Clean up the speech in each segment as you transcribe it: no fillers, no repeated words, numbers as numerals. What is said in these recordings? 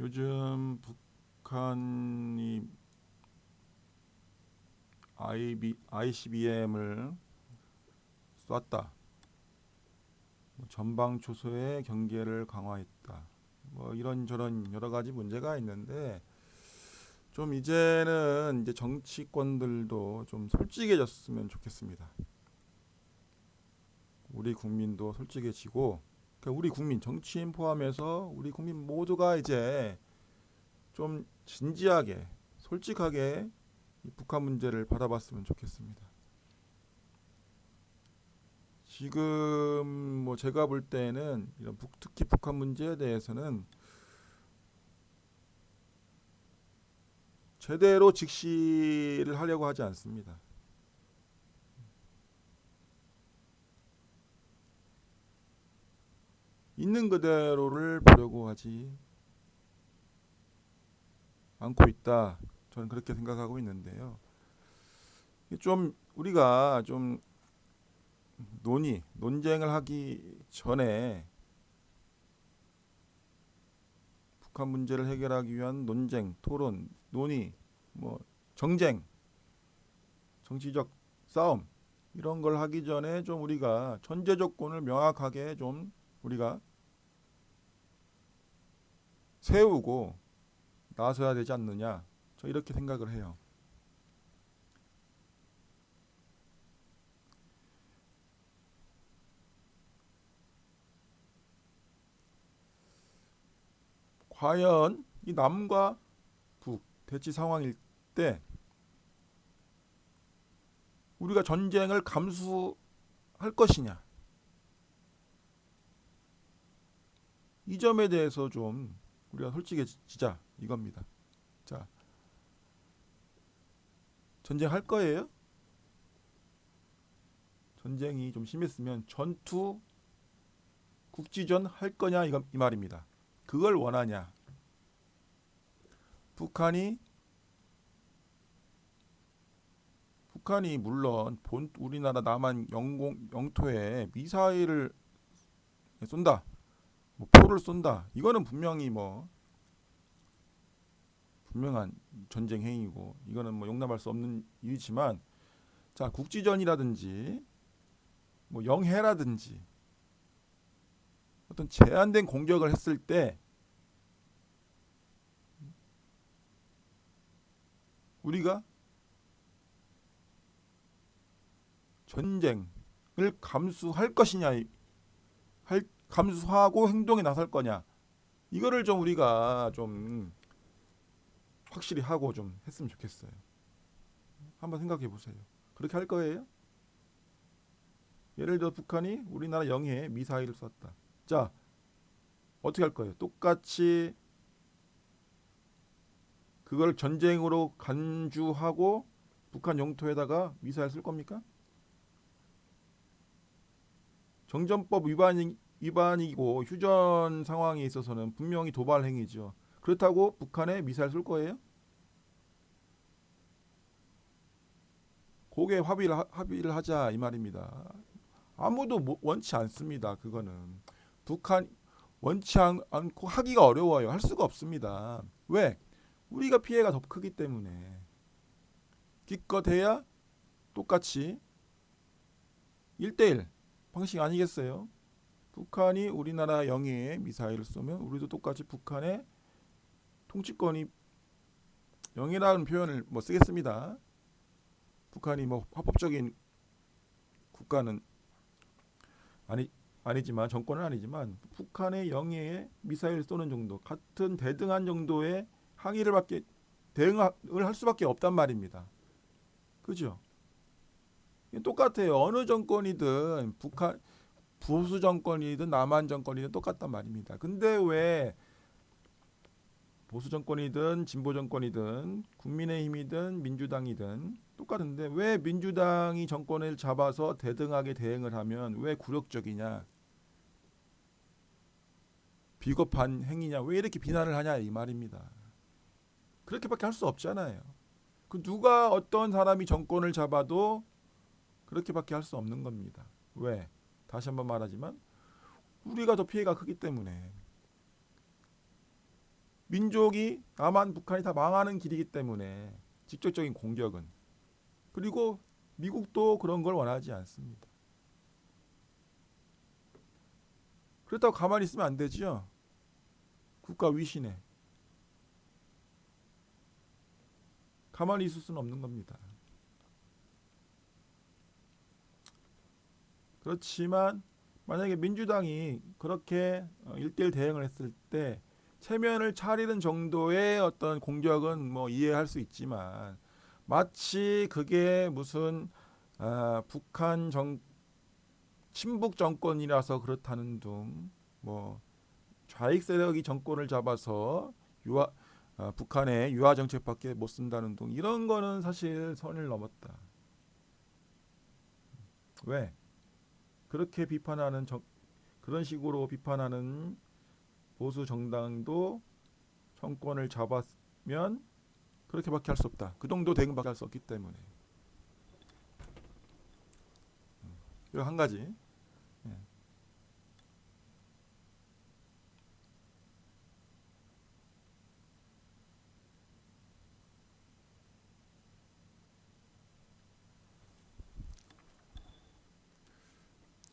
요즘 북한이 ICBM을 쐈다. 전방 초소의 경계를 강화했다. 뭐 이런저런 여러 가지 문제가 있는데 좀 이제는 이제 정치권들도 좀 솔직해졌으면 좋겠습니다. 우리 국민도 솔직해지고, 그러니까 우리 국민 정치인 포함해서 우리 국민 모두가 이제 좀 진지하게 솔직하게 이 북한 문제를 바라봤으면 좋겠습니다. 지금 뭐 제가 볼 때는 이런 특히 북한 문제에 대해서는 제대로 직시를 하려고 하지 않습니다. 있는 그대로를 보려고 하지 않고 있다. 저는 그렇게 생각하고 있는데요. 좀 우리가 좀 논쟁을 하기 전에 북한 문제를 해결하기 위한 논쟁, 토론, 논의, 뭐 정쟁, 정치적 싸움 이런 걸 하기 전에 좀 우리가 전제 조건을 명확하게 좀 우리가 세우고 나서야 되지 않느냐. 저 이렇게 생각을 해요. 과연 이 남과 북 대치 상황일 때 우리가 전쟁을 감수할 것이냐. 이 점에 대해서 좀 우리가 솔직해지자 이겁니다. 자, 전쟁할 거예요? 전쟁이 좀 심했으면 전투 국지전 할 거냐 이 말입니다. 그걸 원하냐? 북한이 물론 우리나라 남한 영토에 미사일을 쏜다, 뭐 포를 쏜다. 이거는 분명히 뭐 분명한 전쟁 행위고 이거는 뭐 용납할 수 없는 일이지만 자 국지전이라든지 뭐 영해라든지 어떤 제한된 공격을 했을 때 우리가 전쟁을 감수할 것이냐, 감수하고 행동에 나설 거냐, 이거를 좀 우리가 좀 확실히 하고 좀 했으면 좋겠어요. 한번 생각해 보세요. 그렇게 할 거예요? 예를 들어 북한이 우리나라 영해에 미사일을 쐈다. 자, 어떻게 할 거예요? 똑같이 그걸 전쟁으로 간주하고 북한 영토에다가 미사일 쓸 겁니까? 정전법 위반이고 휴전 상황에 있어서는 분명히 도발 행위죠. 그렇다고 북한에 미사일 쏠 거예요? 그게 합의를 하자 이 말입니다. 아무도 원치 않습니다. 그거는 북한 원치 않고 하기가 어려워요. 할 수가 없습니다. 왜? 우리가 피해가 더 크기 때문에 기껏 해야 똑같이 1대1 방식 아니겠어요? 북한이 우리나라 영해에 미사일을 쏘면 우리도 똑같이 북한의 통치권이, 영해라는 표현을 뭐 쓰겠습니다. 북한이 뭐 합법적인 국가는 아니 아니지만 정권은 아니지만 북한의 영해에 미사일 쏘는 정도 같은 대등한 정도의 항의를 밖에 대응을 할 수밖에 없단 말입니다. 그죠? 똑같아요. 어느 정권이든 북한 보수 정권이든 남한 정권이든 똑같단 말입니다. 근데 왜 보수 정권이든 진보 정권이든 국민의힘이든 민주당이든 똑같은데 왜 민주당이 정권을 잡아서 대등하게 대응을 하면 왜 굴욕적이냐, 비겁한 행위냐, 왜 이렇게 비난을 하냐 이 말입니다. 그렇게밖에 할 수 없잖아요. 그 누가 어떤 사람이 정권을 잡아도 그렇게밖에 할 수 없는 겁니다. 왜? 다시 한번 말하지만 우리가 더 피해가 크기 때문에 민족이 남한 북한이 다 망하는 길이기 때문에 직접적인 공격은. 그리고 미국도 그런 걸 원하지 않습니다. 그렇다고 가만히 있으면 안 되죠. 국가 위신에 가만히 있을 수는 없는 겁니다. 그렇지만 만약에 민주당이 그렇게 1대1 대응을 했을 때 체면을 차리는 정도의 어떤 공격은 뭐 이해할 수 있지만 마치 그게 무슨 북한 친북 정권이라서 그렇다는 둥, 뭐 좌익 세력이 정권을 잡아서 북한의 유화 정책밖에 못 쓴다는 둥, 이런 거는 사실 선을 넘었다. 왜? 그렇게 그런 식으로 비판하는 보수 정당도 정권을 잡았으면 그렇게밖에 할 수 없다. 그 정도 대응밖에 할 수 없기 때문에. 그리고 한 가지. 예.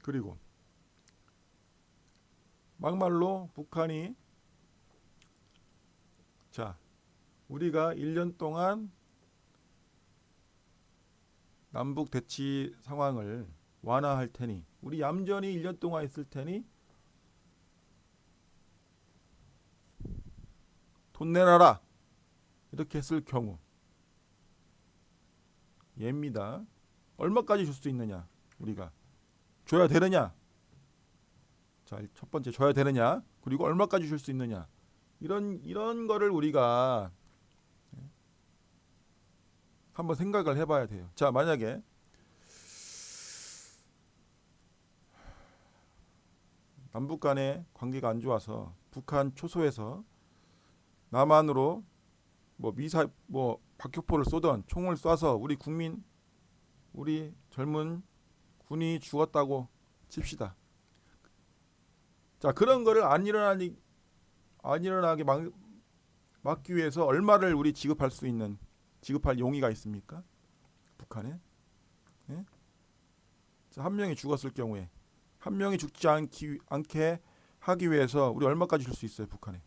그리고 막말로 북한이 자, 우리가 1년 동안 남북 대치 상황을 완화할 테니 우리 얌전히 1년 동안 있을 테니 돈 내놔라. 이렇게 했을 경우 예입니다. 얼마까지 줄 수 있느냐? 우리가 줘야 되느냐? 자, 첫 번째 줘야 되느냐? 그리고 얼마까지 줄 수 있느냐? 이런 거를 우리가 한번 생각을 해봐야 돼요. 자, 만약에 남북 간의 관계가 안 좋아서 북한 초소에서 남한으로 뭐 박격포를 쏘던 총을 쏴서 우리 젊은 군이 죽었다고 칩시다. 자, 그런 거를 안 일어나게 막기 위해서 얼마를 우리 지급할 용의가 있습니까? 북한에? 예? 자, 한 명이 죽었을 경우에 한 명이 죽지 않게 하기 위해서 우리 얼마까지 줄 수 있어요, 북한에?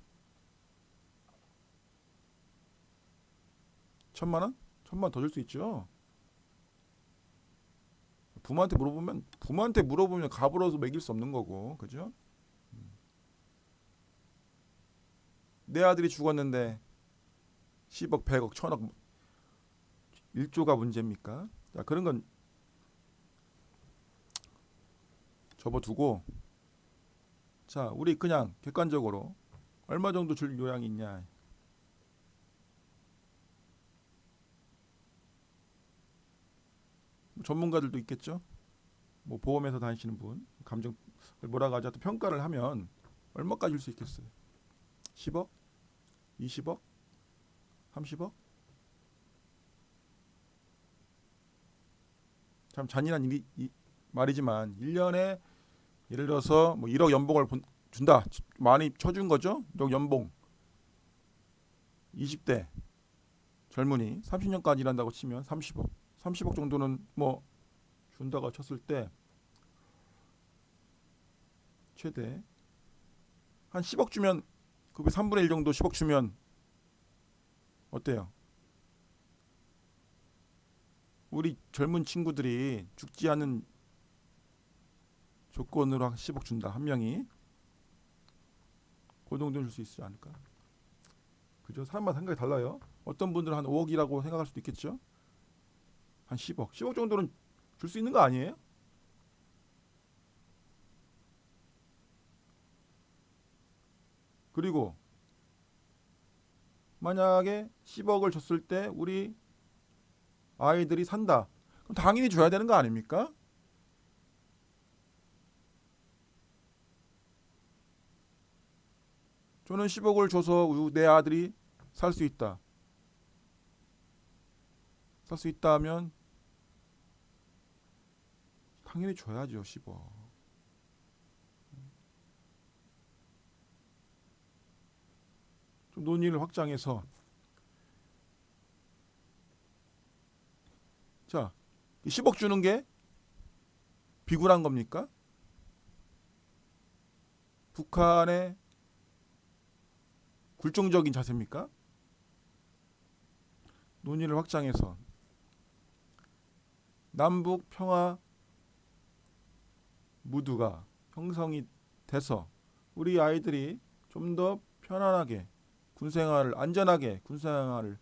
1,000만 원? 1,000만 더 줄 수 있죠. 부모한테 물어보면 갑으로서 매길 수 없는 거고, 그죠? 내 아들이 죽었는데 10억, 100억, 1,000억, 1조가 문제입니까? 자, 그런 건 접어두고, 자, 우리 그냥 객관적으로 얼마 정도 줄 요량이 있냐? 전문가들도 있겠죠. 뭐 보험회사 다니시는 분, 감정 뭐라고 하자 또 평가를 하면 얼마까지 줄 수 있겠어요? 10억, 20억, 30억? 참 잔인한 말이지만 1년에 예를 들어서 뭐 1억 연봉을 준다. 많이 쳐준 거죠. 1억 연봉. 20대 젊은이 30년까지 일한다고 치면 30억. 30억 정도는 뭐 준다고 쳤을 때 최대 한 10억 주면 그 3분의 1 정도 10억 주면 어때요? 우리 젊은 친구들이 죽지 않은 조건으로 10억 준다. 한 명이 그 정도 줄 수 있지 않을까? 그죠? 사람마다 생각이 달라요. 어떤 분들은 한 5억이라고 생각할 수도 있겠죠. 한 10억. 10억 정도는 줄 수 있는 거 아니에요? 그리고 만약에 10억을 줬을 때 우리 아이들이 산다. 그럼 당연히 줘야 되는 거 아닙니까? 저는 10억을 줘서 내 아들이 살 수 있다. 살 수 있다면 당연히 줘야죠. 10억. 좀 논의를 확장해서 자, 10억 주는 게 비굴한 겁니까? 북한의 굴종적인 자세입니까? 논의를 확장해서 남북 평화 무드가 형성이 돼서 우리 아이들이 좀 더 편안하게 군생활을 안전하게 군생활을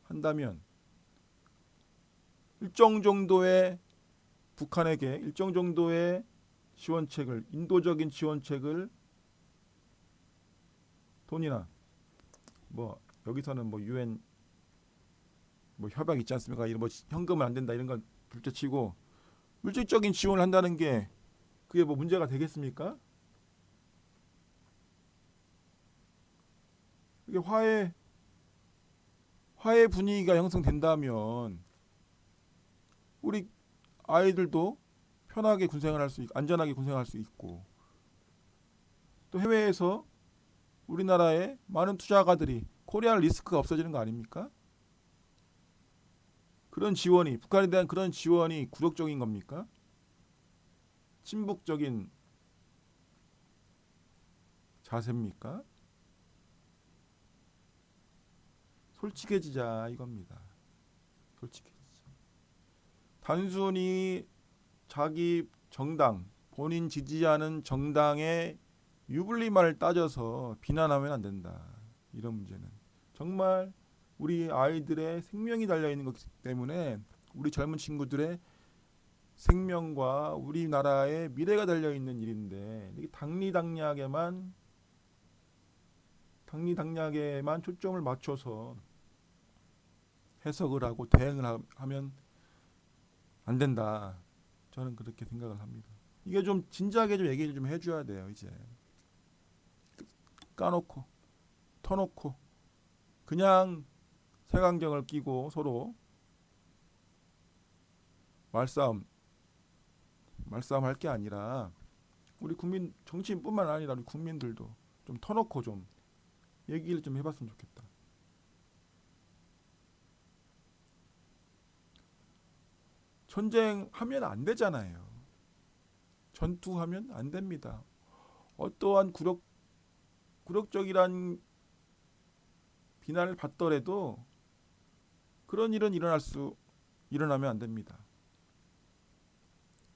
한다면 일정 정도의 북한에게 일정 정도의 지원책을 인도적인 지원책을 돈이나 뭐 여기서는 뭐 유엔 뭐 협약 있지 않습니까? 이런 뭐 현금은 안 된다 이런 건 둘째치고 물질적인 지원을 한다는 게 그게 뭐 문제가 되겠습니까? 이게 화해 분위기가 형성된다면 우리 아이들도 편하게 군생활 할 수 있고 안전하게 군생활 할 수 있고 또 해외에서 우리나라의 많은 투자가들이 코리안 리스크가 없어지는 거 아닙니까? 그런 지원이 북한에 대한 그런 지원이 굴욕적인 겁니까? 친북적인 자세입니까? 솔직해지자 이겁니다. 솔직해지자. 단순히 자기 정당 본인 지지하는 정당의 유불리만을 따져서 비난하면 안 된다. 이런 문제는 정말 우리 아이들의 생명이 달려 있는 거기 때문에 우리 젊은 친구들의 생명과 우리나라의 미래가 달려 있는 일인데 이게 당리당략에만 초점을 맞춰서 해석을 하고 대응을 하면 안 된다. 저는 그렇게 생각을 합니다. 이게 좀 진지하게 좀 얘기를 좀 해줘야 돼요. 이제 까놓고 터놓고 그냥 색안경을 끼고 서로 말싸움 할 게 아니라 우리 국민 정치인뿐만 아니라 우리 국민들도 좀 터놓고 좀 얘기를 좀 해봤으면 좋겠다. 전쟁하면 안 되잖아요. 전투하면 안 됩니다. 어떠한 굴욕적이란 비난을 받더라도 그런 일은 일어나면 안 됩니다.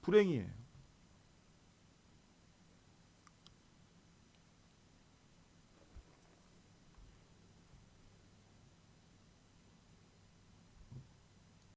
불행이에요.